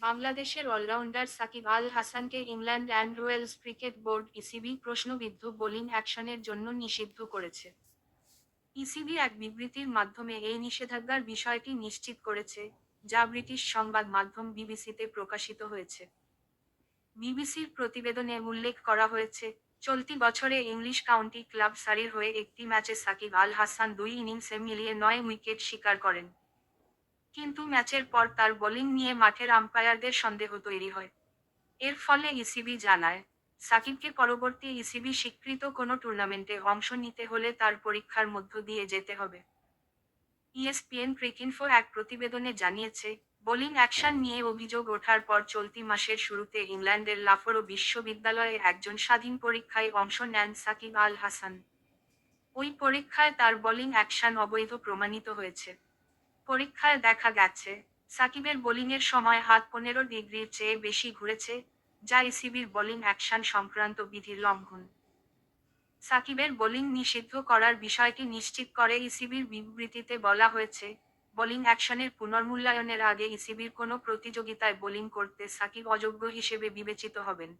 বাংলাদেশের অলরাউন্ডার সাকিব আল হাসানকে England and Wales Cricket Board ECB প্রশ্নবিদ্ধ বোলিং অ্যাকশনের জন্য নিষিদ্ধ করেছে। ইসিবি এক বিবৃতির মাধ্যমে এই নিষেধাজ্ঞার বিষয়টি নিশ্চিত করেছে, যা ব্রিটিশ সংবাদ মাধ্যম বিবিসিতে প্রকাশিত হয়েছে। বিবিসির প্রতিবেদনে উল্লেখ করা হয়েছে, চলতি বছরে ইংলিশ কাউন্টি ক্লাব সারির হয়ে একটি ম্যাচে সাকিব আল হাসান 2 ইনিংসে মিলিয়ে 9 উইকেট শিকার করেন। কিন্তু ম্যাচের পর তার বোলিং নিয়ে মাঠের আম্পায়ারদের সন্দেহ তৈরি হয়। এর ফলে ইসিবি জানায়, সাকিবকে পরবর্তী ইসিবি স্বীকৃত কোনো টুর্নামেন্টে অংশ নিতে হলে তার পরীক্ষার মধ্য দিয়ে যেতে হবে। ইএসপিএন ক্রিকইনফো এক প্রতিবেদনে জানিয়েছে, বোলিং অ্যাকশন নিয়ে অভিযোগ ওঠার পর চলতি মাসের শুরুতে ইংল্যান্ডের লাফোরো বিশ্ববিদ্যালয়ে একজন স্বাধীন পরীক্ষায় অংশ নেন সাকিব আল হাসান। ওই পরীক্ষায় তার বোলিং অ্যাকশন অবৈধ প্রমাণিত হয়েছে। পরীক্ষায় দেখা গেছে, সাকিবের বোলিংয়ের সময় হাত 15 ডিগ্রির চেয়ে বেশি ঘুরেছে, যা ইসিবির বোলিং অ্যাকশন সংক্রান্ত বিধির লঙ্ঘন। সাকিবের বোলিং নিষিদ্ধ করার বিষয়টি নিশ্চিত করে ইসিবির বিবৃতিতে বলা হয়েছে, বোলিং অ্যাকশনের পুনর্মূল্যায়নের আগে ইসিবির কোনো প্রতিযোগিতায় বোলিং করতে সাকিব অযোগ্য হিসেবে বিবেচিত হবেন।